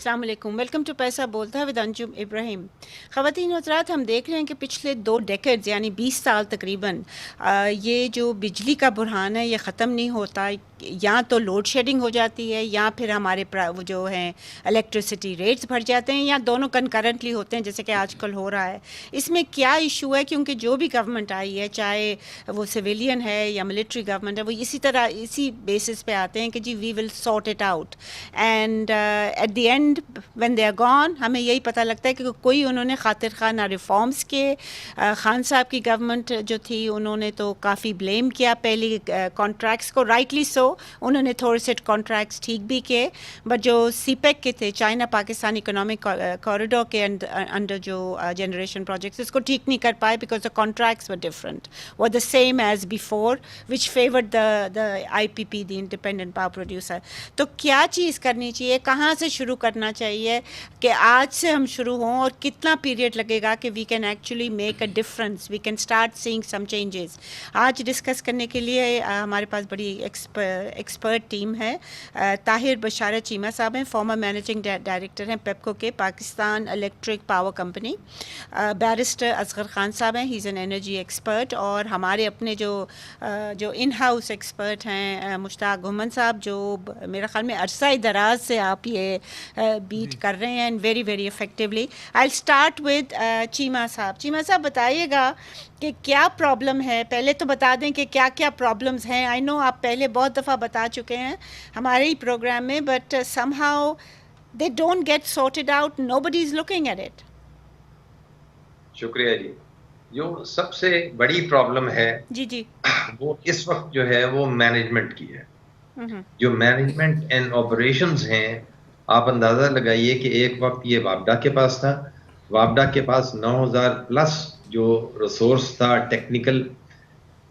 अस्सलाम वालेकुम, welcome to पैसा बोलता है विद अंजुम इब्राहिम। ख़वातीन और हज़रात, हम देख रहे हैं कि पिछले 2 डेकेड्स यानी 20 साल तकरीबन ये जो बिजली का बुरहान है ये ख़त्म नहीं होता। या तो लोड शेडिंग हो जाती है या फिर हमारे वो जो हैं इलेक्ट्रिसिटी रेट्स बढ़ जाते हैं, या दोनों कंकरेंटली होते हैं जैसे कि आजकल हो रहा है। इसमें क्या इशू है? क्योंकि जो भी गवर्नमेंट आई है, चाहे वो सिविलियन है या मिलिट्री गवर्नमेंट है, वो इसी तरह इसी बेसिस पे आते हैं कि जी we will sort it out, and at the end when they are gone हमें यही पता लगता है कि कोई उन्होंने खातिर खा ना रिफॉर्म्स के। खान साहब की गवर्नमेंट जो थी उन्होंने तो काफ़ी ब्लेम किया पहले कॉन्ट्रैक्ट्स को, राइटली सो। उन्होंने थोड़े से कॉन्ट्रैक्ट्स ठीक भी किए, बट जो सीपेक के थे, चाइना पाकिस्तान इकोनॉमिक कॉरिडोर के अंडर जो जनरेशन प्रोजेक्ट्स, इसको ठीक नहीं कर पाए because the contracts were different, were the same as before, which favoured the IPP, the independent power producer. तो क्या चीज़ करनी चाहिए, कहाँ से शुरू करना चाहिए कि आज से हम शुरू हों, और कितना पीरियड लगेगा कि we can actually make a difference, we can start seeing some changes? आज डिस्कस करने के लिए हमारे पास बड़ी एक्सपर्ट टीम है। ताहिर बशारत चीमा साहब हैं, फॉर्मर मैनेजिंग डायरेक्टर हैं पेप्को के, Pakistan electric power company. Barrister Asghar Khan sahab हैं, he is an energy expert. और हमारे अपने जो इन हाउस एक्सपर्ट हैं मुश्ताक घुमन साहब, जो मेरे ख्याल में अरसा दराज से आप ये बीट कर रहे हैं and very very effectively. I start with Cheema साहब। चीमा साहब बताइएगा कि क्या प्रॉब्लम है। पहले तो बता दें कि क्या क्या प्रॉब्लम्स हैं। आई नो आप पहले बहुत दफ़ा बता चुके हैं हमारे ही प्रोग्राम में, but somehow they don't get sorted out, nobody is looking at it. शुक्रिया जी। जो सबसे बड़ी प्रॉब्लम है जी जी वो इस वक्त जो है वो मैनेजमेंट की है। जो मैनेजमेंट एंड ऑपरेशंस हैं, आप अंदाजा लगाइए कि एक वक्त ये वापडा के पास था, वापडा के पास 9000 प्लस जो रिसोर्स था, टेक्निकल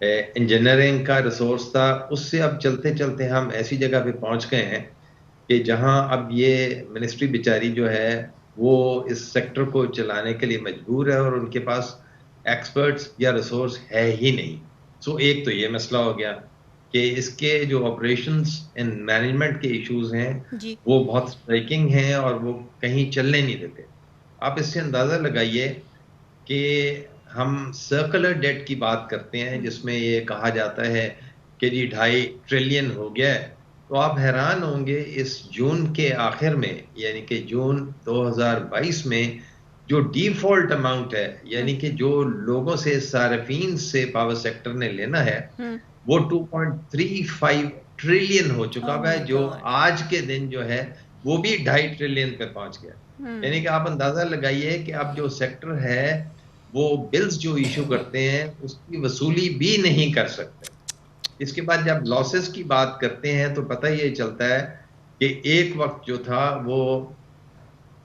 इंजीनियरिंग का रिसोर्स था, उससे अब चलते चलते हम ऐसी जगह पे पहुंच गए हैं कि जहां अब ये मिनिस्ट्री बेचारी जो है वो इस सेक्टर को चलाने के लिए मजबूर है और उनके पास एक्सपर्ट्स या रिसोर्स है ही नहीं। सो एक तो ये मसला हो गया कि इसके जो ऑपरेशंस एंड मैनेजमेंट के इश्यूज हैं जी वो बहुत स्ट्राइकिंग हैं और वो कहीं चलने नहीं देते। आप इससे अंदाजा लगाइए कि हम सर्कुलर डेट की बात करते हैं जिसमें ये कहा जाता है कि जी 2.5 ट्रिलियन हो गया है, तो आप हैरान होंगे इस जून के आखिर में, यानी कि जून 2022 में जो डिफॉल्ट अमाउंट है, यानी कि जो लोगों से, सार्फिन से पावर सेक्टर ने लेना है, वो 2.35 ट्रिलियन हो चुका ओह है, माय जो गॉड। आज के दिन जो है वो भी 2.5 ट्रिलियन पे पहुंच गया। यानी कि आप अंदाजा लगाइए कि अब जो सेक्टर है वो बिल्स जो इशू करते हैं उसकी वसूली भी नहीं कर सकते। इसके बाद जब लॉसेस की बात करते हैं तो पता ये चलता है कि एक वक्त जो था वो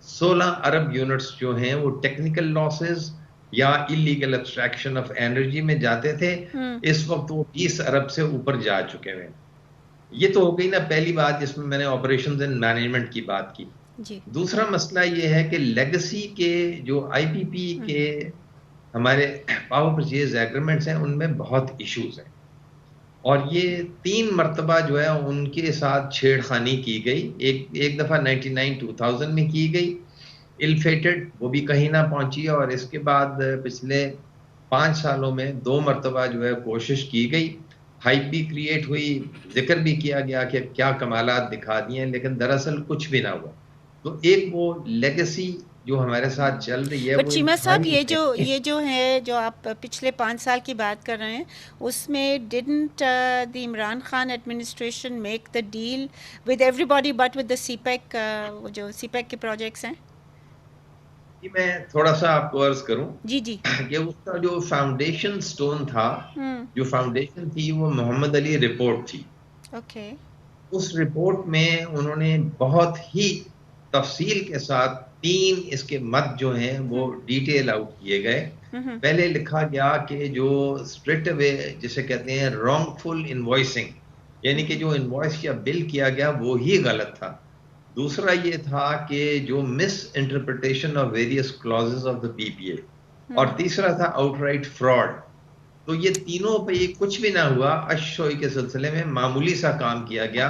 16 अरब यूनिट्स जो हैं वो टेक्निकल लॉसेस या इलीगल एक्सट्रैक्शन ऑफ एनर्जी में जाते थे। इस वक्त वो 20 अरब से ऊपर जा चुके हैं। ये तो हो गई ना पहली बात जिसमें मैंने ऑपरेशंस एंड मैनेजमेंट की बात की। जी दूसरा मसला ये है कि लेगेसी के जो IPP के हमारे पावर परचेज एग्रीमेंट्स हैं उनमें बहुत इश्यूज हैं और ये 3 मर्तबा जो है उनके साथ छेड़खानी की गई। एक दफा 99-2000 में की गई, इल-फेटेड, वो भी कहीं ना पहुंची, और इसके बाद पिछले 5 सालों में 2 मर्तबा जो है कोशिश की गई, हाइप भी क्रिएट हुई, जिक्र भी किया गया कि क्या कमालात दिखा दिए, लेकिन दरअसल कुछ भी ना हुआ। तो एक वो लेगेसी जो हमारे साथ चल रही है बट वो चीमा साहब, इंतहाई ये जो है, जो आप पिछले 5 साल की बात कर रहे हैं, उसमें didn't the Imran Khan administration make the deal with everybody but with the CPEC, जो सीपेक के प्रोजेक्ट्स हैं? कि मैं थोड़ा सा आपको अर्ज करूं जी जी कि उसका जो फाउंडेशन स्टोन था, हम्म जो फाउंडेशन थी, वो मोहम्मद अली रिपोर्ट थी। ओके उस रिपोर्ट में उन्होंने बहुत ही तफसील के साथ 3 इसके मत जो हैं वो डिटेल आउट किए गए। पहले लिखा गया कि जो स्ट्रेट अवे जिसे कहते हैं रॉन्गफुल इनवॉइसिंग, यानी कि जो इनवॉइस या बिल किया गया वो ही गलत था। दूसरा ये था कि जो miss interpretation of various clauses of the PPA, और तीसरा था आउटराइट फ्रॉड। तो ये तीनों पे कुछ भी ना हुआ, अशशोई के सिलसिले में मामूली सा काम किया गया।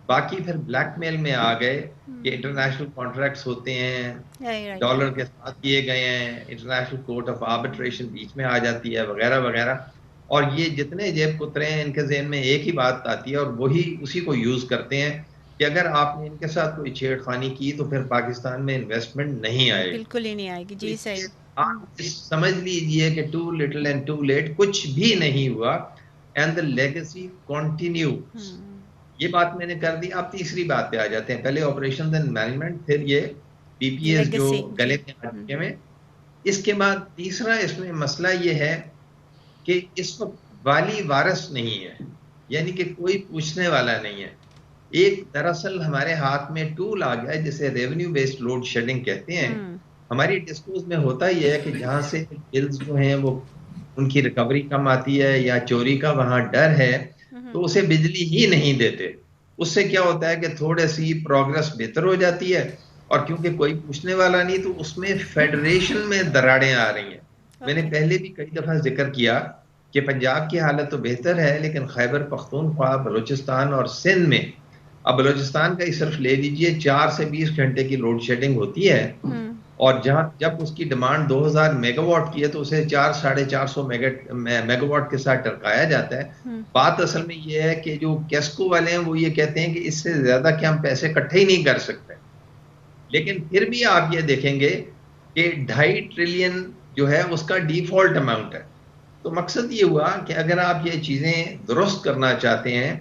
बाकी फिर ब्लैकमेल में आ गए कि इंटरनेशनल कॉन्ट्रैक्ट्स होते हैं, डॉलर के साथ किए गए हैं, इंटरनेशनल कोर्ट ऑफ आर्बिट्रेशन बीच में आ जाती है वगैरह वगैरह। और ये जितने जेब कुतरे हैं इनके ज़हन में एक ही बात आती है और वही उसी को यूज़ करते हैं कि अगर आपने इनके साथ कोई छेड़खानी की तो फिर पाकिस्तान में इन्वेस्टमेंट नहीं आएगी, बिल्कुल ही नहीं आएगी। जी सही। आप समझ लीजिए कि too little and too late, कुछ भी नहीं हुआ एंड द लेगेसी कंटिन्यू। ये बात मैंने कर दी। आप तीसरी बात पे आ जाते हैं, पहले ऑपरेशंस एंड मैनेजमेंट, फिर ये पीपीएस जो गले में आ चुके हैं। इसके बाद तीसरा इसमें मसला ये है कि इस वक्त वाली वारिस नहीं है, यानी कि कोई पूछने वाला नहीं है। एक दरअसल हमारे हाथ में टूल आ गया है जिसे रेवेन्यू बेस्ड लोड शेडिंग कहते हैं। हमारी डिस्कोर्स में होता ही है कि जहां से बिल्स जो हैं वो उनकी रिकवरी कम आती है या चोरी का वहां डर है तो उसे बिजली ही नहीं देते। उससे क्या होता है कि थोड़ी सी प्रोग्रेस बेहतर हो जाती है और क्योंकि कोई पूछने वाला नहीं तो उसमें फेडरेशन में दरारें आ रही हैं। मैंने पहले भी कई दफा जिक्र किया कि पंजाब की हालत तो बेहतर है लेकिन खैबर पख्तूनख्वा, बलूचिस्तान और सिंध में, अब बलूचिस्तान का ही सिर्फ ले लीजिए, 4 से 20 घंटे की लोड शेडिंग होती है और जब उसकी डिमांड 2000 मेगावाट की है तो उसे 400-450 मेगावाट के साथ टरकाया जाता है। बात असल में ये है कि जो केस्को वाले हैं वो ये कहते हैं कि इससे ज्यादा कि हम पैसे इकट्ठे ही नहीं कर सकते, लेकिन फिर भी आप ये देखेंगे कि 2.5 ट्रिलियन जो है उसका डिफॉल्ट अमाउंट है। तो मकसद ये हुआ कि अगर आप ये चीजें दुरुस्त करना चाहते हैं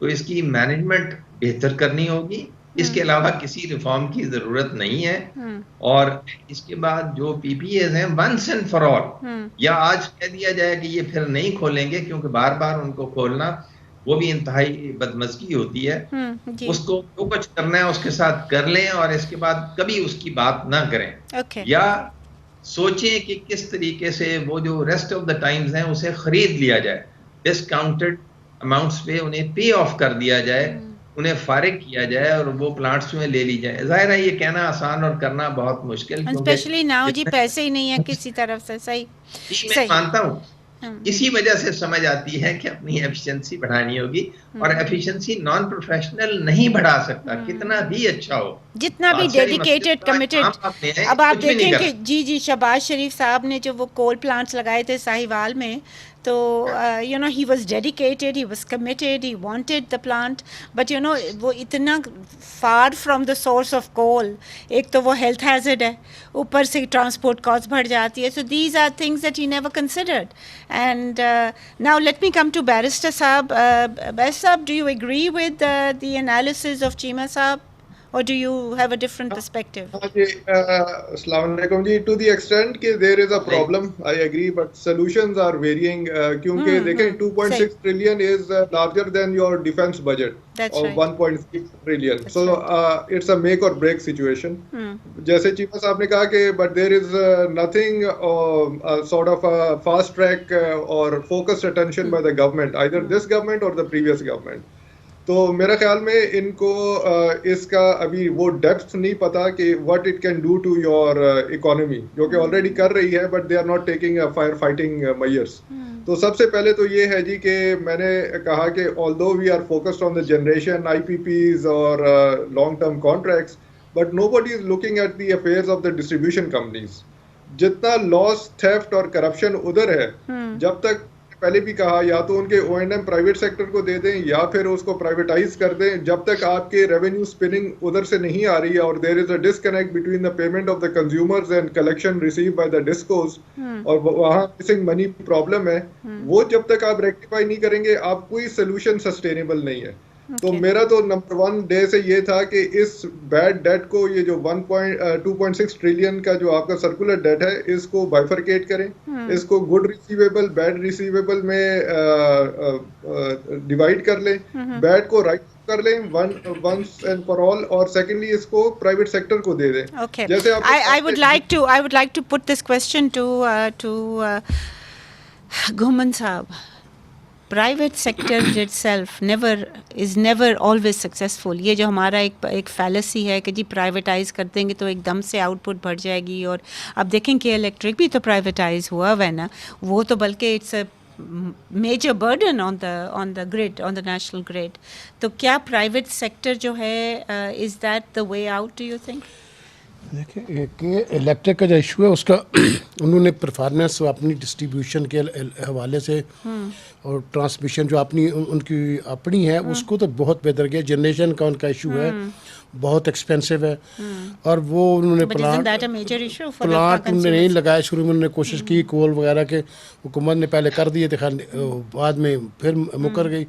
तो इसकी मैनेजमेंट बेहतर करनी होगी, इसके अलावा किसी रिफॉर्म की जरूरत नहीं है। और इसके बाद जो पीपीएस हैं वंस एंड फॉर ऑल, या आज कह दिया जाए कि ये फिर नहीं खोलेंगे क्योंकि बार बार उनको खोलना वो भी इंतहाई बदमज़गी होती है। उसको जो कुछ करना है उसके साथ कर लें और इसके बाद कभी उसकी बात ना करें। या सोचें कि किस तरीके से वो जो रेस्ट ऑफ द टाइम्स हैं उसे खरीद लिया जाए, डिस्काउंटेड अमाउंट्स पे उन्हें पे ऑफ कर दिया जाए, उन्हें फारिग किया जाए और वो प्लांट्स में ले ली जाए। जाहिर है ये कहना आसान और करना बहुत मुश्किल, स्पेशली नाउ जी पैसे ही नहीं है किसी तरफ से। सही मैं मानता हूँ। इसी वजह से समझ आती है कि अपनी एफिशिएंसी बढ़ानी होगी और एफिशिएंसी नॉन प्रोफेशनल नहीं बढ़ा सकता, कितना भी अच्छा हो, जितना भी डेडिकेटेड कमिटेड। अब आप देखें कि जी शहबाज शरीफ साहब ने जो वो कोल प्लांट्स लगाए थे साहिवाल में, तो you know he was dedicated, he was committed, he wanted the plant, but you know वो इतना far from the source of coal, एक तो वो हेल्थ हैजर्ड है, ऊपर से ट्रांसपोर्ट कॉस्ट बढ़ जाती है। So these are things that he never considered. And now let me come to barrister sahab. Barrister sahab, do you agree with the analysis of Cheema sahab? Or do you have a different perspective? Assalamualaikum ji, to the extent कि there is a problem, I agree, but solutions are varying. क्योंकि देखें 2.6 trillion is larger than your defense budget of 1.6 trillion. So it's a make or break situation. जैसे चीमा साहब ने कहा कि but there is nothing sort of a fast track or focused attention by the government, either this government or the previous government. तो मेरा ख्याल में इनको इसका अभी वो डेप्थ नहीं पता कि what it can do to your economy, जो कि ऑलरेडी कर रही है, but they are not taking fire fighting measures. तो सबसे पहले तो ये है जी कि मैंने कहा कि although we are focused on the generation IPPs और long term contracts, but nobody is looking at the affairs of the distribution companies. जितना लॉस, थेफ्ट और करप्शन उधर है, जब तक पहले भी कहा या तो उनके O&M प्राइवेट सेक्टर को दे दें या फिर उसको प्राइवेटाइज कर दें, जब तक आपके रेवेन्यू स्पिनिंग उधर से नहीं आ रही है और there is a disconnect between the payment of the consumers and collection receive by the DISCOs, और वहाँ मिसिंग मनी प्रॉब्लम है, वो जब तक आप रेक्टिफाई नहीं करेंगे आप कोई सोल्यूशन सस्टेनेबल नहीं है। तो मेरा तो नंबर 1 डे से ये था कि इस बैड डेट को, ये जो 2.6 ट्रिलियन का जो आपका सर्कुलर डेट है, इसको बाइफरकेट करें, इसको गुड रिसीवेबल, बैड रिसीवेबल में डिवाइड कर लें, बैड को राइट कर लें वंस एंड फॉर ऑल, और सेकेंडली इसको प्राइवेट सेक्टर को दे दें। Okay. जैसे I would like to put this question to Ghumman साहब. Private sector itself is never always successful. ये जो हमारा एक फैलेसी है कि जी प्राइवेटाइज कर देंगे तो एकदम से आउटपुट बढ़ जाएगी। और अब देखें कि इलेक्ट्रिक भी तो प्राइवेटाइज हुआ है ना, वो तो बल्कि it's major burden on the grid, on the national grid. तो क्या प्राइवेट सेक्टर जो है is that the way out, do you think? देखिए कि इलेक्ट्रिक का जो इशू है उसका उन्होंने परफॉर्मेंस अपनी डिस्ट्रीब्यूशन के हवाले से और ट्रांसमिशन जो अपनी उनकी अपनी है उसको तो बहुत बेहतर किया. जनरेशन का उनका इशू है, बहुत एक्सपेंसिव है और वो उन्होंने प्लांट उन्होंने नहीं लगाया. शुरू में उन्होंने कोशिश की कोल वगैरह के, हुकूमत ने पहले कर दिए थे, बाद में फिर मुकर गई.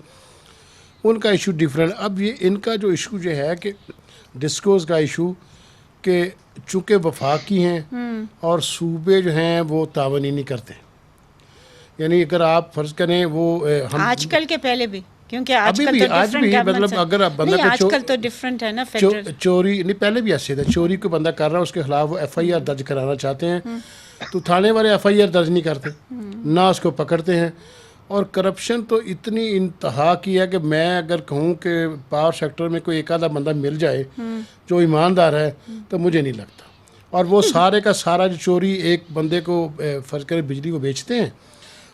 उनका इशू डिफरेंट. अब ये इनका जो इशू जो है कि डिस्कोज का इशू कि चूँकि वफाकी हैं और सूबे जो हैं वो तावनी नहीं करते. यानी अगर आप फर्ज करें वो हम आजकल के पहले भी, क्योंकि आजकल तो आज भी मतलब अगर आप बंदा नहीं, आजकल तो डिफरेंट है ना. फेडरल चोरी नहीं, पहले भी ऐसे था. चोरी को बंदा कर रहा है, उसके खिलाफ वो FIR दर्ज कराना चाहते हैं तो थाने वाले FIR दर्ज नहीं करते, ना उसको पकड़ते हैं. और करप्शन तो इतनी इंतहा की है कि मैं अगर कहूँ कि पावर सेक्टर में कोई एक आधा बंदा मिल जाए जो ईमानदार है तो मुझे नहीं लगता. और वो सारे का सारा जो चोरी एक बंदे को फर्ज करें बिजली को बेचते हैं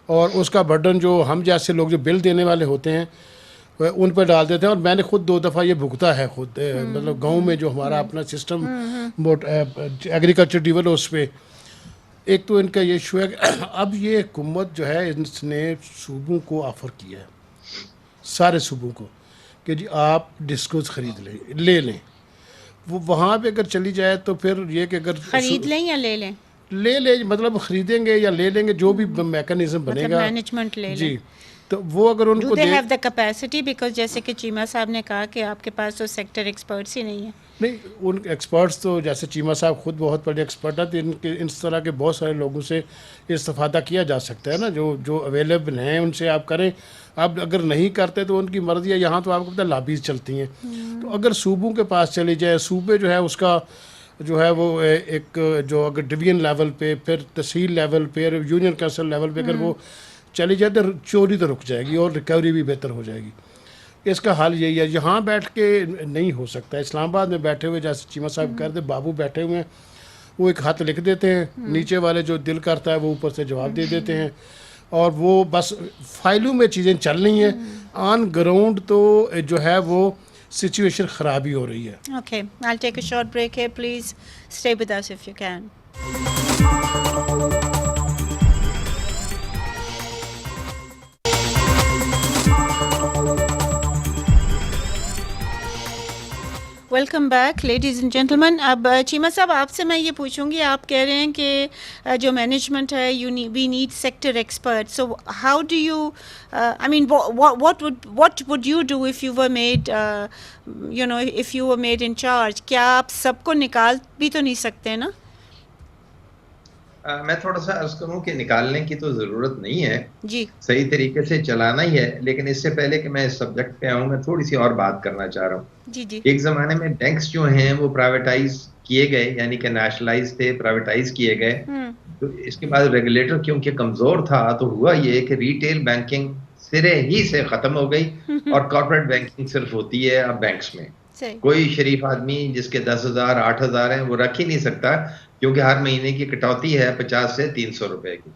और उसका बर्डन जो हम जैसे लोग जो बिल देने वाले होते हैं उन पर डाल देते हैं. और मैंने खुद 2 दफ़ा ये भुगता है खुद, मतलब गांव में जो हमारा अपना सिस्टम एग्रीकल्चर डिवल उस पर. एक तो इनका ये इशू है कि अब ये हुकूमत जो है इसने सूबों को ऑफ़र किया है, सारे सूबों को, कि जी आप डिस्कोज ख़रीद ले लें. वो वहाँ पे अगर चली जाए तो फिर ये कि अगर खरीद लें या ले लें, मतलब ख़रीदेंगे या ले लेंगे, जो भी मैकेनिज्म बनेगा, मैनेजमेंट ले जी. तो वो अगर उनको they have the capacity, because जैसे कि चीमा साहब ने कहा कि आपके पास तो सेक्टर एक्सपर्ट्स ही नहीं है. नहीं, उन एक्सपर्ट्स तो जैसे चीमा साहब खुद बहुत बड़े एक्सपर्ट हैं, तो इनके इस तरह के बहुत सारे लोगों से इस्तेफादा किया जा सकता है ना, जो अवेलेबल हैं उनसे आप करें. आप अगर नहीं करते तो उनकी मर्जी है. यहाँ तो आपको पता है लॉबीज चलती हैं. तो अगर सूबों के पास चली जाए, सूबे जो है उसका जो है वो एक जो अगर डिवीजन लेवल पे, फिर तहसील लेवल पे, यूनियन काउंसिल लेवल पे अगर वो चली जाए तो चोरी तो रुक जाएगी और रिकवरी भी बेहतर हो जाएगी. इसका हल यही है. यहाँ बैठ के नहीं हो सकता. इस्लामाबाद में बैठे हुए जैसे चीमा साहब कहते, बाबू बैठे हुए हैं, वो एक हाथ लिख देते हैं, नीचे वाले जो दिल करता है वो ऊपर से जवाब दे देते हैं और वो बस फाइलों में चीज़ें चल रही हैं. ऑन ग्राउंड तो जो है वो सिचुएशन ख़राब ही हो रही है. Okay, I will take a short break here, please stay with us if you can. Welcome back ladies and gentleman. अब चीमा साहब आपसे मैं ये पूछूंगी, आप कह रहे हैं कि जो मैनेजमेंट है we need sector expert. So how do you I mean what would you do if you were made if you were made in charge? क्या आप सबको निकाल भी तो नहीं सकते ना? मैं थोड़ा सा अर्ज करूं कि निकालने की तो ज़रूरत नहीं है जी, सही तरीके से चलाना ही है. लेकिन इससे पहले कि मैं इस सब्जेक्ट पे आऊं, मैं थोड़ी सी और बात करना चाह रहा हूं. जी, जी. एक ज़माने में बैंक्स जो हैं वो प्राइवेटाइज किए गए, यानी कि नेशनलाइज थे, प्राइवेटाइज किए गए. तो इसके बाद रेगुलेटर क्योंकि कमज़ोर था तो हुआ ये कि रिटेल बैंकिंग सिरे ही से ख़त्म हो गई और कॉर्पोरेट बैंकिंग सिर्फ होती है अब बैंक्स में. कोई शरीफ आदमी जिसके 10,000 8,000 हैं वो रख ही नहीं सकता, क्योंकि हर महीने की कटौती है 50 से 300 रुपए की.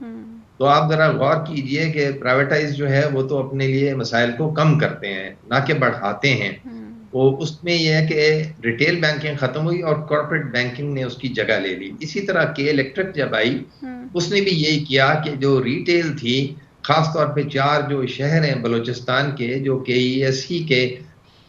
तो आप जरा गौर कीजिए कि प्राइवेटाइज जो है वो तो अपने लिए मसाइल को कम करते हैं ना कि बढ़ाते हैं. वो उसमें यह है कि रिटेल बैंकिंग खत्म हुई और कॉर्पोरेट बैंकिंग ने उसकी जगह ले ली. इसी तरह के इलेक्ट्रिक जब आई उसने भी यही किया कि जो रिटेल थी, खासतौर पे 4 जो शहर हैं बलूचिस्तान के जो KESE के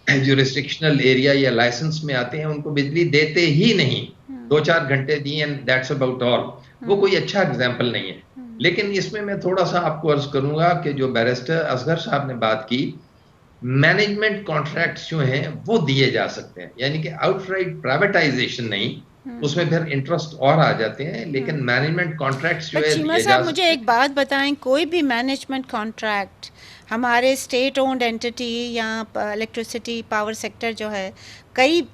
जुरिस्डिक्शनल एरिया या लाइसेंस में आते हैं, उनको बिजली देते ही नहीं. 2-4 घंटे दिए एंड दैट्स अबाउट ऑल. वो कोई अच्छा एग्जाम्पल नहीं है. लेकिन इसमें मैं थोड़ा सा आपको अर्ज करूंगा कि जो बैरिस्टर असगर साहब ने बात की, मैनेजमेंट कॉन्ट्रैक्ट्स जो हैं वो दिए जा सकते हैं, यानी कि आउटराइट प्राइवेटाइजेशन नहीं, उसमें फिर इंटरेस्ट और आ जाते हैं, लेकिन मैनेजमेंट कॉन्ट्रैक्ट्स जो है चीमा साहब मुझे एक बात बताएं, कोई भी मैनेजमेंट कॉन्ट्रैक्ट हमारे स्टेट ओन्ड एंटिटी या इलेक्ट्रिसिटी पावर सेक्टर जो है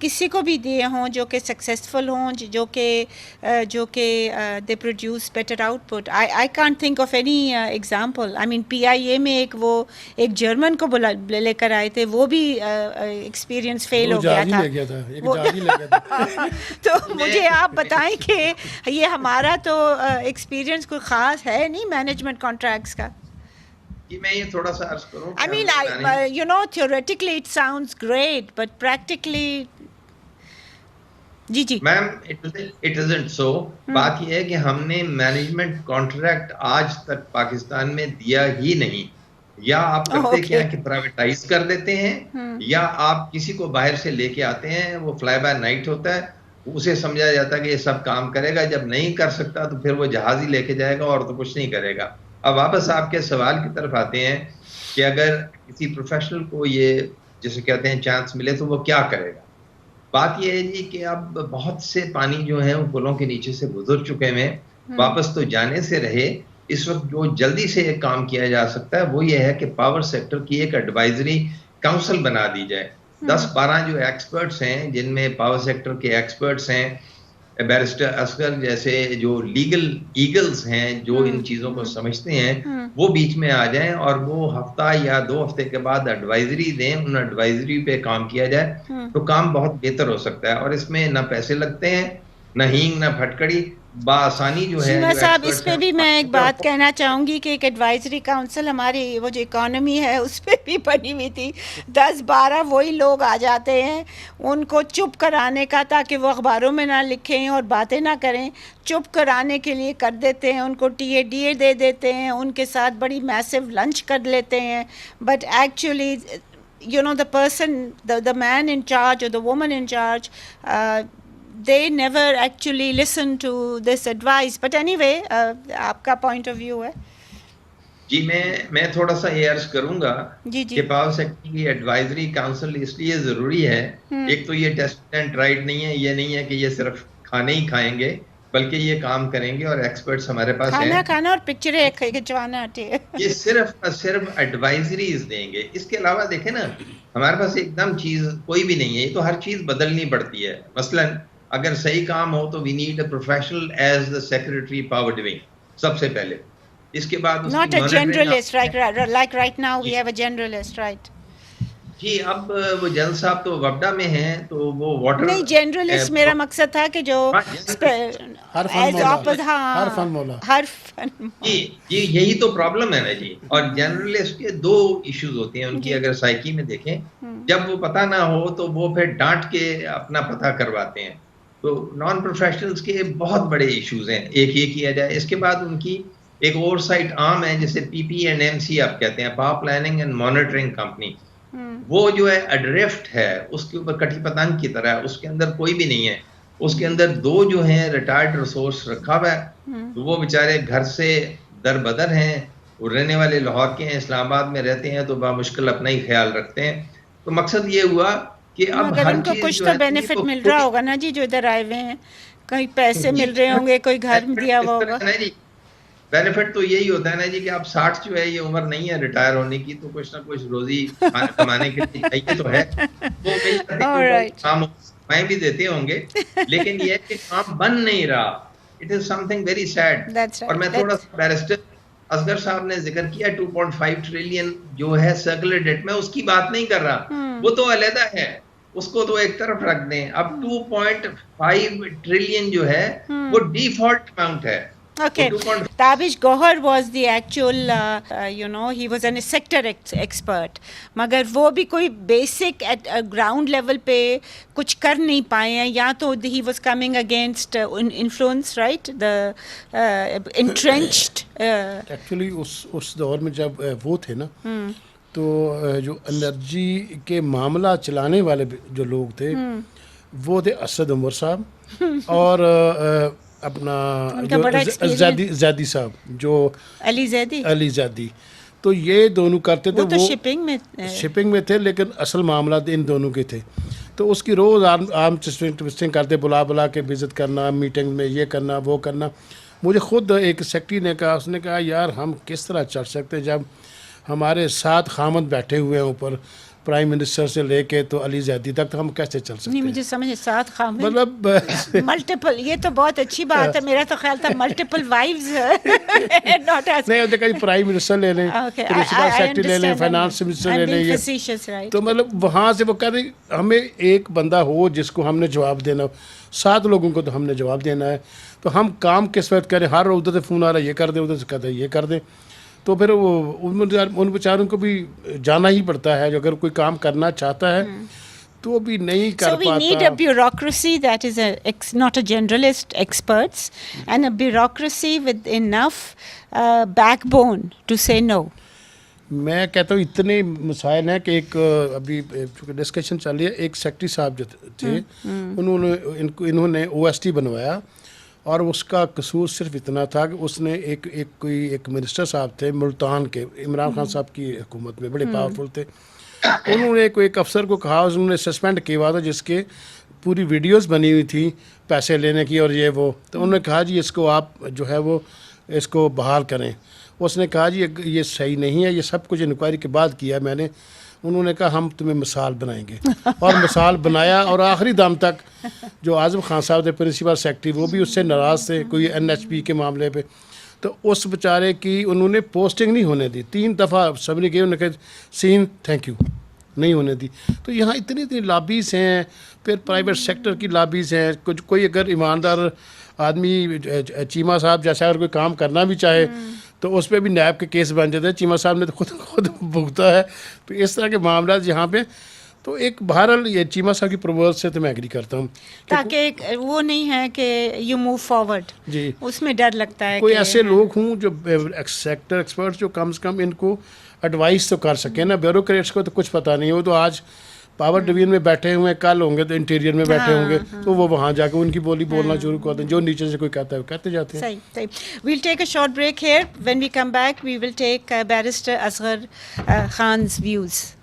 किसी को भी दिए हों जो कि सक्सेसफुल हों, जो कि they produce better output. I can't think of any example. I mean PIA में एक जर्मन को लेकर आए थे, वो भी एक्सपीरियंस फेल हो गया था. तो मुझे आप बताएं कि ये हमारा तो एक्सपीरियंस कोई ख़ास है नहीं मैनेजमेंट कॉन्ट्रैक्ट्स का. कि मैं ये थोड़ा सा अर्ज करूं, I mean, you know, theoretically it sounds great, but practically, जी मैम इट इजंट सो। बात यह है कि हमने मैनेजमेंट कॉन्ट्रैक्ट आज तक पाकिस्तान में दिया ही नहीं। या आप करते क्या है कि प्राइवेटाइज कर देते हैं, या आप किसी को बाहर से लेके आते हैं, वो फ्लाई बाय नाइट होता है, उसे समझा जाता है कि ये सब काम करेगा, जब नहीं कर सकता तो फिर वो जहाज ही लेके जाएगा और तो कुछ नहीं करेगा। अब वापस आपके सवाल की तरफ आते हैं कि अगर किसी प्रोफेशनल को ये जिसे कहते हैं चांस मिले तो वो क्या करेगा। बात यह है जी कि अब बहुत से पानी जो है वो पुलों के नीचे से गुजर चुके हैं, वापस तो जाने से रहे। इस वक्त जो जल्दी से एक काम किया जा सकता है वो ये है कि पावर सेक्टर की एक एडवाइजरी काउंसिल बना दी जाए। 10-12 जो एक्सपर्ट्स हैं, जिनमें पावर सेक्टर के एक्सपर्ट्स हैं, बैरिस्टर असगर जैसे जो लीगल ईगल्स हैं, जो इन चीज़ों को समझते हैं, वो बीच में आ जाएं और वो हफ्ता या 2 हफ्ते के बाद एडवाइजरी दें। उन एडवाइजरी पे काम किया जाए तो काम बहुत बेहतर हो सकता है, और इसमें ना पैसे लगते हैं, ना हींग, ना फटकड़ी, बासानी जो है। साहब, इस पे भी मैं एक बात कहना चाहूँगी कि एक एडवाइजरी काउंसिल हमारी वो जो इकोनॉमी है उस पर भी बनी हुई थी। 10-12 वही लोग आ जाते हैं, उनको चुप कराने का, ताकि वो अखबारों में ना लिखें और बातें ना करें, चुप कराने के लिए कर देते हैं। उनको टीए दे देते हैं, उनके साथ बड़ी मैसिव लंच कर लेते हैं, but actually you know, the person, the man in charge or the woman in charge, they never actually listen to this advice. But anyway, आपका point of view है। जी, मैं थोड़ा सा ये अर्ज करूंगा कि पावर सेक्टर की एडवाइजरी काउंसिल इसलिए जरूरी है। एक तो ये टेस्ट एंड राइट नहीं है, ये नहीं है कि ये सिर्फ खाने ही खाएंगे, बल्कि ये काम करेंगे और एक्सपर्ट्स हमारे पास हैं। खाना और पिक्चरें खिंचवाना, ये सिर्फ एडवाइजरीज देंगे। इसके अलावा देखें ना, हमारे पास एकदम चीज कोई भी नहीं है, ये तो हर चीज बदलनी पड़ती है। मसलन अगर सही काम हो तो we need a professional as the secretary power डिविंग, सबसे पहले। इसके बाद not a generalist, like right now we have a generalist, right? जी, अब वो जनरल साहब तो वबडा में हैं, तो वो वाटर नहीं, जनरलिस्ट मेरा मकसद था कि जो हर फन मौला। जी, यही तो प्रॉब्लम है ना जी। और जनरलिस्ट के 2 इश्यूज होते हैं उनकी, अगर साइकी में देखें। जब वो पता ना हो तो वो फिर डांट के अपना पता करवाते हैं। तो नॉन प्रोफेशनल्स के बहुत बड़े इश्यूज हैं, एक ये किया जाए। इसके बाद उनकी एक ओवरसाइट आर्म है जिसे PPNMC आप कहते हैं, power planning and monitoring company. वो जो है अड्रिफ्ट है, उसके ऊपर कटी पतंग की तरह, उसके अंदर कोई भी नहीं है। उसके अंदर 2 जो हैं रिटायर्ड रिसोर्स रखा हुआ है, तो वो बेचारे घर से दर बदर हैं, वो रहने वाले लाहौर के हैं, इस्लामाबाद में रहते हैं, तो बामुश्किल अपना ही ख्याल रखते हैं। तो मकसद ये हुआ कि अब हर उनको कुछ तो बेनिफिट मिल रहा होगा ना जी, जो इधर आए हुए हैं, कहीं पैसे मिल रहे होंगे, कोई घर दिया हुआ होगा। बेनिफिट तो यही होता है ना जी कि आप 60 जो है, ये उम्र नहीं है रिटायर होने की, तो कुछ ना कुछ रोजी कमाने के लिए चाहिए तो है। वो काम भी देते होंगे, लेकिन ये कि काम बन नहीं रहा। It is something very sad. और मैं थोड़ा सा बैरिस्टर असगर साहब ने जिक्र किया 2.5 ट्रिलियन जो है सर्कुलर डेट में, उसकी बात नहीं कर रहा, वो तो अलहदा है, उसको तो एक तरफ रख दें। अब 2.5 ट्रिलियन जो है वो डिफॉल्ट अमाउंट है। Okay, Tabish Gohar was the actual, you know, he was an sector expert, मगर वो भी कोई basic at ground level पे कुछ कर नहीं पाए हैं। या तो he was coming against influence, right, the entrenched. Actually उस दौर में जब वो थे ना, तो जो एनर्जी के मामला चलाने वाले जो लोग थे वो थे असद उमर साहब और अपना जो ज़ैदी साहब, जो अली ज़ैदी, तो ये दोनों करते थे। वो शिपिंग में थे, लेकिन असल मामला इन दोनों के थे। तो उसकी रोज़ आर्म ट्विस्टिंग करते, बुला के विजिट करना, मीटिंग में ये करना वो करना। मुझे खुद एक सेक्रेटरी ने कहा, उसने कहा यार हम किस तरह चल सकते जब हमारे 7 खामद बैठे हुए हैं ऊपर, प्राइम मिनिस्टर से लेके तो अली ज़ैदी तक, तो हम कैसे चल सकते हैं? नहीं, मुझे समझ 7 खामद मतलब मल्टीपल, ये तो बहुत अच्छी बात है। मेरा तो ख्याल था मल्टीपल वाइव्स नॉट एज नहीं होते, कहीं प्राइम मिनिस्टर ले लें, प्रिंसिपल सेक्रेटरी ले लें, फाइनेंस मिनिस्टर ले लें, ये तो मतलब वहाँ से वो कह रहे हमें एक बंदा हो जिसको हमने जवाब देना हो, 7 लोगों को तो हमने जवाब देना है, तो हम काम किस वक्त करें? हर उधर से फ़ोन आ रहा है, ये कर दें, उधर से कहते हैं ये कर दें। तो फिर वो उन बेचारों को भी जाना ही पड़ता है, जो अगर कोई काम करना चाहता है तो भी नहीं कर So we पाता। need a bureaucracy that is not a generalist experts and a bureaucracy with enough backbone to say no. मैं कहता हूँ इतने मसाइल हैं कि एक अभी चूँकि डिस्कशन चल रही है, एक सेक्रेटरी साहब जो थे इन्होंने OST बनवाया और उसका कसूर सिर्फ इतना था कि उसने एक मिनिस्टर साहब थे मुल्तान के, इमरान खान साहब की हुकूमत में बड़े पावरफुल थे, उन्होंने एक अफसर को कहा, उन्होंने सस्पेंड किया हुआ था जिसके पूरी वीडियोस बनी हुई थी पैसे लेने की और ये वो, तो उन्होंने कहा जी इसको आप जो है वो इसको बहाल करें। उसने कहा जी ये सही नहीं है, ये सब कुछ इंक्वायरी के बाद किया मैंने। उन्होंने कहा हम तुम्हें मिसाल बनाएंगे और मिसाल बनाया और आखिरी दम तक जो आज़म खान साहब थे प्रिंसिपल सेक्रेटरी, वो भी उससे नाराज़ थे कोई NHP के मामले पे, तो उस बेचारे की उन्होंने पोस्टिंग नहीं होने दी। 3 दफ़ा सबने गए, उन्होंने कहा सीन थैंक यू, नहीं होने दी। तो यहाँ इतनी लॉबीज़ हैं, फिर प्राइवेट सेक्टर की लॉबीज़ हैं। कुछ कोई अगर ईमानदार आदमी चीमा साहब जैसा अगर कोई काम करना भी चाहे तो उस पर भी नैब के केस बन जाते हैं। चीमा साहब ने तो खुद भुगता है। तो इस तरह के मामला यहाँ पे तो एक बहरहाल ये चीमा साहब की प्रपोजल से तो मैं एग्री करता हूँ, ताकि वो नहीं है कि यू मूव फॉरवर्ड जी, उसमें डर लगता है कोई ऐसे लोग हों जो सेक्टर एक्सपर्ट जो कम से कम इनको एडवाइस तो कर सकें ना। ब्यूरोक्रेट्स को तो कुछ पता नहीं है, वो तो आज पावर डिवीजन में बैठे हुए हैं, कल होंगे तो इंटीरियर में बैठे होंगे, तो वो वहाँ जाके उनकी बोली बोलना शुरू कर दें, जो नीचे से कोई कहता है वो कहते जाते हैं। सही। We'll take a short break here. When we come back, we will take Barrister Asghar Khan's views.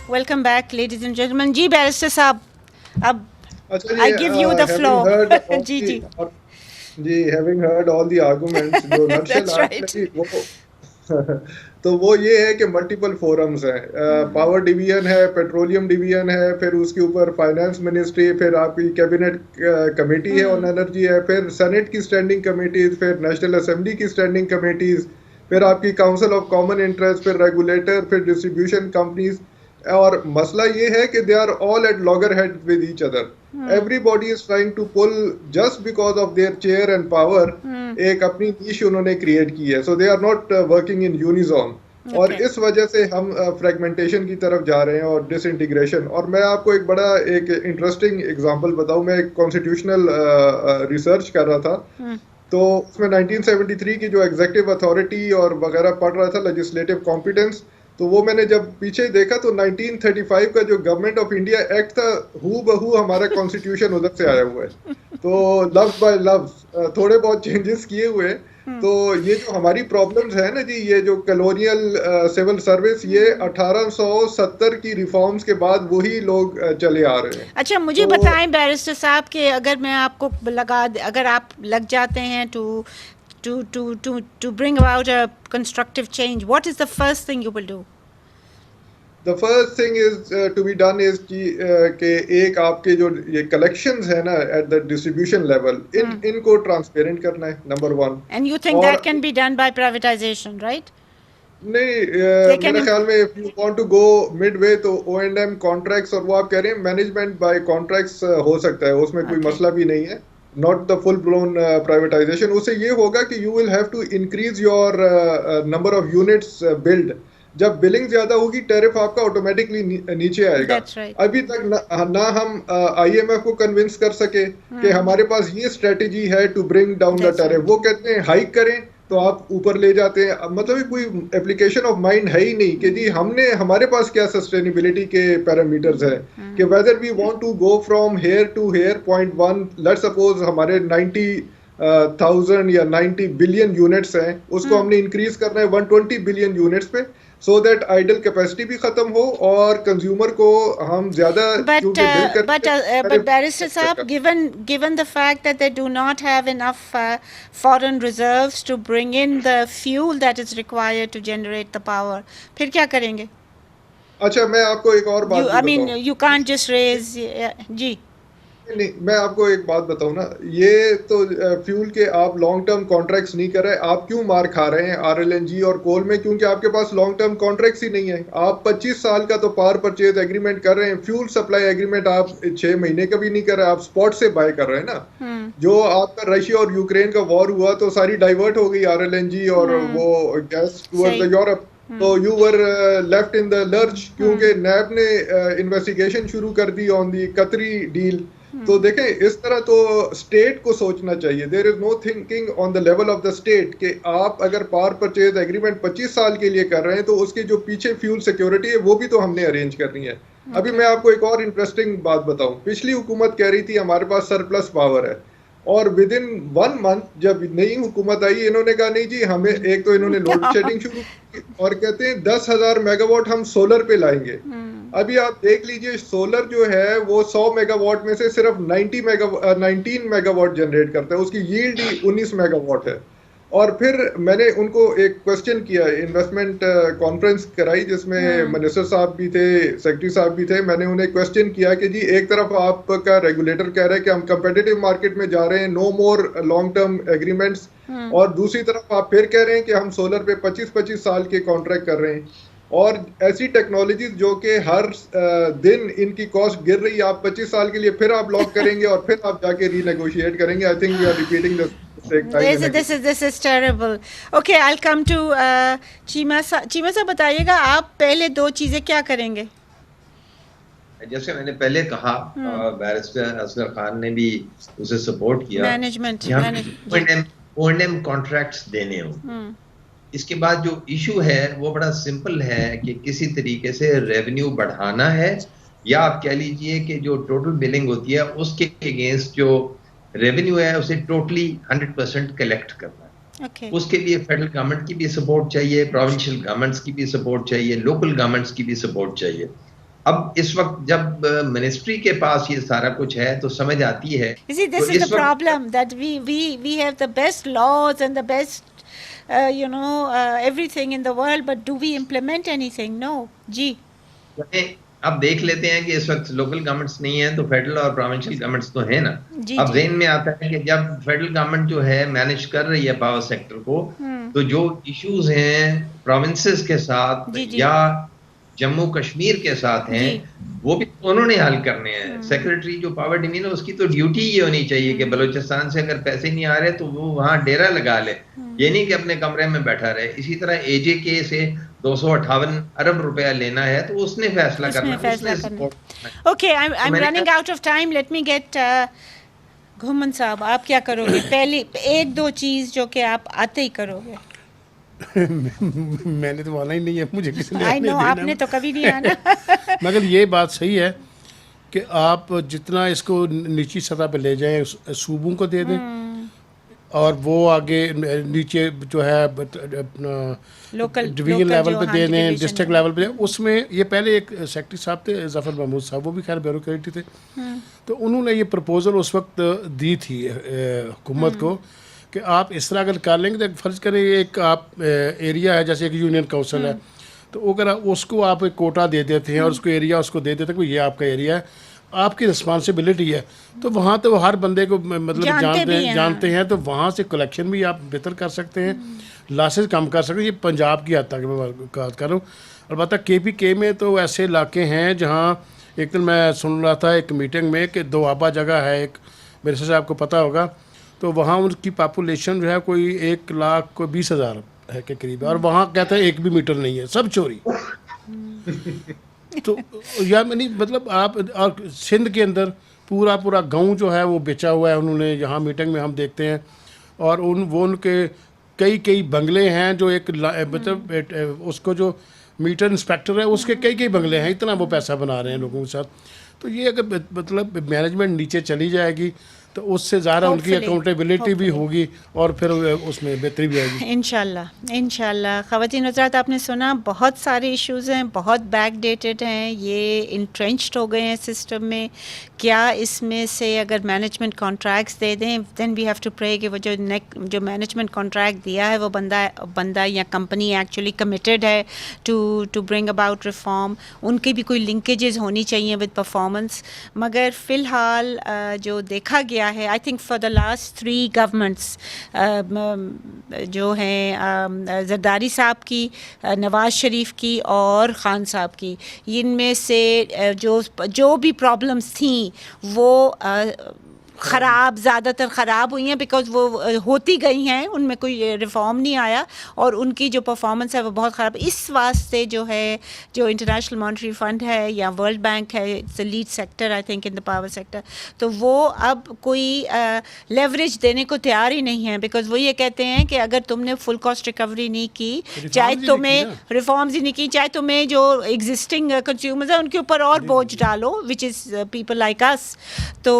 Welcome back, ladies and gentlemen. जी बैरिस्टर साहब, अब I give you the floor. Ji, having heard all the arguments, जो तो वो ये है कि multiple forums हैं, power division है, पेट्रोलियम डिवीजन है, फिर उसके ऊपर फाइनेंस मिनिस्ट्री, फिर आपकी कैबिनेट कमेटी है ऑन एनर्जी है, फिर सेनेट की स्टैंडिंग कमेटीज, फिर नेशनल असेंबली की स्टैंडिंग कमेटीज, फिर आपकी काउंसिल ऑफ कॉमन इंटरेस्ट, फिर रेगुलेटर, फिर डिस्ट्रीब्यूशन कंपनीज। और मसला ये है कि they are all at loggerhead with each other. Everybody is trying to pull just because of their chair and power, एक अपनी नीश उन्होंने क्रिएट की है। So they are not working in unison, और इस वजह से हम फ्रेगमेंटेशन की तरफ जा रहे हैं और डिसइंटीग्रेशन। और मैं आपको एक बड़ा एक इंटरेस्टिंग एग्जांपल बताऊं, मैं एक कॉन्स्टिट्यूशनल रिसर्च कर रहा था, तो उसमें 1973 की जो एग्जीक्यूटिव अथॉरिटी और वगैरह पढ़ रहा था, लेजिस्लेटिव कॉम्पिटेंस, तो वो मैंने जब पीछे देखा तो 1935 का जो गवर्नमेंट ऑफ इंडिया एक्ट था, हू बहू हमारा कॉन्स्टिट्यूशन उधर से आया हुआ है। तो लफ्ज बाय लफ्ज थोड़े बहुत चेंजेस किए हुए। तो ये जो हमारी प्रॉब्लम्स है ना जी, ये जो कॉलोनियल सिविल सर्विस, ये 1870 की रिफॉर्म्स के बाद वही लोग चले आ रहे हैं। अच्छा, मुझे बताएं बैरिस्टर साहब कि अगर मैं आपको अगर आप लग जाते हैं to bring about a constructive change, what is the first thing you will do? The first thing is to be done is कि एक आपके जो ये collections है ना at the distribution level, इनको transparent करना है, number one. And you think that can be done by privatization, right? नहीं, मेरे ख्याल में if you want to go midway तो O&M contracts और वो आप कह रहे हैं management by contracts हो सकता है, उसमें कोई मसला भी नहीं है। Not the full blown privatization. उससे ये होगा कि you will have to increase your number of units built. जब बिलिंग ज्यादा होगी, टैरिफ आपका ऑटोमेटिकली नीचे आएगा। right. अभी तक ना हम IMF को कन्विंस कर सके कि हमारे पास ये स्ट्रेटेजी है to bring down the tariff. वो कहते हैं हाइक करें तो आप ऊपर ले जाते हैं। मतलब कोई एप्लीकेशन ऑफ माइंड है ही नहीं कि जी हमारे पास क्या सस्टेनेबिलिटी के पैरामीटर्स है कि whether we want to go from here to here, point 1, let's suppose हमारे 90,000 या 90 बिलियन यूनिट्स हैं, उसको हमने इंक्रीज करना है 120 बिलियन यूनिट्स पे, so that idle capacity भी खत्म हो और कंज्यूमर को हम ज्यादा but Barrister साहब, given the fact that they do not have enough foreign reserves to bring in the fuel that is required to generate the power, फिर क्या करेंगे? अच्छा, मैं आपको एक और बात I mean you can't just raise जी नहीं, मैं आपको एक बात बताऊं ना, ये तो फ्यूल के आप लॉन्ग टर्म कॉन्ट्रैक्ट्स नहीं कर रहे। आप क्यों मार खा रहे हैं आरएलएनजी और कोल में? क्योंकि आपके पास लॉन्ग टर्म कॉन्ट्रैक्ट्स ही नहीं है। आप 25 साल का तो पावर परचेज एग्रीमेंट कर रहे हैं, फ्यूल सप्लाई एग्रीमेंट आप 6 महीने का भी नहीं कर रहे, आप स्पॉट से बाय कर रहे हैं ना। जो आपका रशिया और यूक्रेन का वॉर हुआ तो सारी डाइवर्ट हो गई आरएलएनजी और वो गैस टुवर्ड्स द यूरोप। तो you were left in the lurch, क्योंकि नैब ने इन्वेस्टिगेशन शुरू कर दी ऑन दी कतरी डील। तो देखें, इस तरह तो स्टेट को सोचना चाहिए। There is no thinking on the level of the state कि आप अगर पावर परचेज एग्रीमेंट 25 साल के लिए कर रहे हैं तो उसके जो पीछे फ्यूल सिक्योरिटी है वो भी तो हमने अरेंज करनी है। अभी मैं आपको एक और इंटरेस्टिंग बात बताऊं। पिछली हुकूमत कह रही थी हमारे पास सरप्लस पावर है, और विद इन 1 मंथ जब नई हुकूमत आई, इन्होंने कहा नहीं जी, हमें एक तो इन्होंने लोड शेडिंग शुरू की और कहते हैं 10,000 मेगावाट हम सोलर पे लाएंगे। अभी आप देख लीजिए, सोलर जो है वो 100 मेगावाट में से सिर्फ 19 मेगावाट जनरेट करता है, उसकी यील्ड ही 19 मेगावाट है। और फिर मैंने उनको एक क्वेश्चन किया, इन्वेस्टमेंट कॉन्फ्रेंस कराई जिसमें मिनिस्टर साहब भी थे, सेक्रेटरी साहब भी थे। मैंने उन्हें क्वेश्चन किया कि जी, एक तरफ आपका रेगुलेटर कह रहा है कि हम कंपेटिटिव मार्केट में जा रहे हैं, no more long term agreements, और दूसरी तरफ आप फिर कह रहे हैं कि हम सोलर पे 25-25 साल के कॉन्ट्रैक्ट कर रहे हैं। और ऐसी टेक्नोलॉजीज जो कि हर दिन इनकी कॉस्ट गिर रही है, आप 25 साल के लिए फिर आप लॉक करेंगे और फिर आप जाके रीनेगोशिएट करेंगे। I think we are repeating this. This is terrible. Okay, I'll come to Cheema sahab, बताइएगा आप पहले 2 चीजें क्या करेंगे? जैसे मैंने पहले कहा, बैरिस्टर असगर खान ने भी उसे सपोर्ट किया, मैनेजमेंट O&M कॉन्ट्रैक्ट्स देने हो। इसके बाद जो इशू है वो बड़ा सिंपल है कि किसी तरीके से रेवेन्यू बढ़ाना है, या आप कह लीजिए कि जो टोटल बिलिंग होती है उसके अगेंस्ट जो रेवेन्यू है उसे टोटली 100% कलेक्ट करना है। उसके लिए फेडरल गवर्नमेंट की भी सपोर्ट चाहिए, प्रोविंशियल गवर्नमेंट्स की भी सपोर्ट चाहिए, लोकल गवर्नमेंट्स की भी सपोर्ट चाहिए। अब इस वक्त जब मिनिस्ट्री के पास ये सारा कुछ है तो समझ आती है। This is the problem that we have the best laws and the best everything in the world, but do we implement anything? No. जी, अब देख लेते हैं कि इस वक्त लोकल गवर्नमेंट्स नहीं है तो फेडरल और प्रोविंशियल गवर्नमेंट्स तो है ना। अब ज़हन में आता है कि जब फेडरल गवर्नमेंट जो है मैनेज कर रही है पावर सेक्टर को, तो जो इश्यूज हैं प्रोविंसेस के साथ या जम्मू कश्मीर के साथ हैं वो भी उन्होंने हल करने हैं। सेक्रेटरी जो पावर डिवीजन है उसकी तो ड्यूटी ये होनी चाहिए कि बलूचिस्तान से अगर पैसे नहीं आ रहे तो वो वहाँ डेरा लगा ले, ये नहीं कि अपने कमरे में बैठा रहे। इसी तरह AJK से 258 अरब रुपया लेना है तो उसने फैसला करना। Okay, I am running out of time, let me gate घुमन साहब, आप क्या करोगे? पहली 1-2 चीज जो कि आप आते ही करोगे। मैंने तो आना ही नहीं है, मुझे किसी ने I know, आपने तो कभी नहीं आना। मगर ये बात सही है कि आप जितना इसको निचली सतह पे ले जाएं, सूबों को दे दें और वो आगे नीचे जो है लोकल डिवीजन लेवल पे दे दें, डिस्ट्रिक्ट लेवल पे। उसमें ये पहले एक सेक्रेटरी साहब थे जफर महमूद साहब, वो भी खैर ब्यूरोक्रेट थे, तो उन्होंने ये प्रपोजल उस वक्त दी थी हुकूमत को कि आप इस तरह अगर कर लेंगे तो फ़र्ज़ करें एक आप एरिया है जैसे एक यूनियन काउंसिल है, तो अगर उसको आप एक कोटा दे देते हैं और उसको एरिया उसको दे देते हैं कि ये आपका एरिया है, आपकी रिस्पांसिबिलिटी है, तो वहाँ तो हर बंदे को मतलब जानते हैं, तो वहाँ से कलेक्शन भी आप बेहतर कर सकते हैं, लॉसेस कम कर सकते हैं। ये पंजाब की हद तक मैं बात कर रहा हूँ। अलबत्ता KPK में तो ऐसे इलाके हैं जहाँ एक दिन मैं सुन रहा था एक मीटिंग में कि दोआबा जगह है एक, मेरे से आपको पता होगा, तो वहाँ उनकी पॉपुलेशन जो है कोई 1,20,000 है के करीब है, और वहाँ कहते हैं 1 भी मीटर नहीं है, सब चोरी। तो या नहीं मतलब आप, और सिंध के अंदर पूरा गांव जो है वो बेचा हुआ है उन्होंने, यहाँ मीटिंग में हम देखते हैं, और वो उनके कई बंगले हैं जो एक मतलब उसको जो मीटर इंस्पेक्टर है उसके कई बंगले हैं, इतना वो पैसा बना रहे हैं लोगों के साथ। तो ये अगर मतलब मैनेजमेंट नीचे चली जाएगी तो उससे ज़्यादा उनकी अकाउंटेबिलिटी भी होगी और फिर उसमें बेहतरी भी आएगी इंशाल्लाह। ख़वातीन हज़रात, आपने सुना बहुत सारे इश्यूज़ हैं, बहुत बैक डेटेड हैं, ये इंट्रेंच्ड हो गए हैं सिस्टम में। क्या इसमें से अगर मैनेजमेंट कॉन्ट्रैक्ट्स दे दें, then we have to pray कि वो जो मैनेजमेंट कॉन्ट्रैक्ट दिया है वो बंदा या कंपनी एक्चुअली कमिटेड है टू ब्रिंग अबाउट रिफॉर्म। उनकी भी कोई लिंकेजेस होनी चाहिए विद परफॉर्मेंस। मगर फ़िलहाल जो देखा गया है, I think for the last 3 governments जो हैं जरदारी साहब की, नवाज़ शरीफ की और ख़ान साहब की, इनमें से जो भी प्रॉब्लम्स थी वो ख़राब, ज़्यादातर ख़राब हुई हैं बिकॉज़ वो होती गई हैं, उनमें कोई रिफॉर्म नहीं आया और उनकी जो परफॉर्मेंस है वो बहुत ख़राब। इस वास्ते जो है, जो इंटरनेशनल मॉनेटरी फ़ंड है या वर्ल्ड बैंक है, it's the lead sector I think in the power sector, तो वो अब कोई लेवरेज देने को तैयार ही नहीं है बिकॉज़ वो ये कहते हैं कि अगर तुमने फुल कॉस्ट रिकवरी नहीं की, चाहे तुम्हें रिफॉर्म्स ही नहीं की, चाहे तुम्हें जो एग्जिस्टिंग कंज्यूमर्स हैं उनके ऊपर और बोझ डालो, which is people like us. तो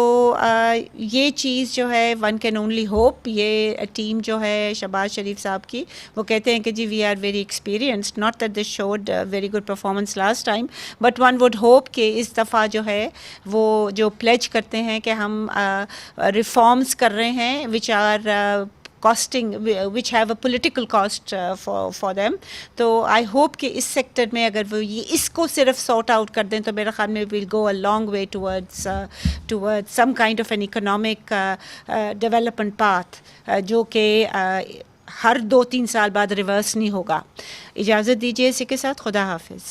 ये चीज़ जो है, वन कैन ओनली होप, ये टीम जो है शहबाज शरीफ साहब की, वो कहते हैं कि जी we are very experienced, not that they showed very good performance last time, but one would hope कि इस दफ़ा जो है वो जो प्लेज करते हैं कि हम रिफॉर्म्स कर रहे हैं which are costing, which have a political cost for them. तो I hope कि इस सेक्टर में अगर वो ये इसको सिर्फ सॉर्ट आउट कर दें तो मेरा ख्याल में will go a long way towards some kind of an economic development path जो कि हर 2-3 साल बाद रिवर्स नहीं होगा। इजाज़त दीजिए इसी के साथ, खुदा हाफिज़।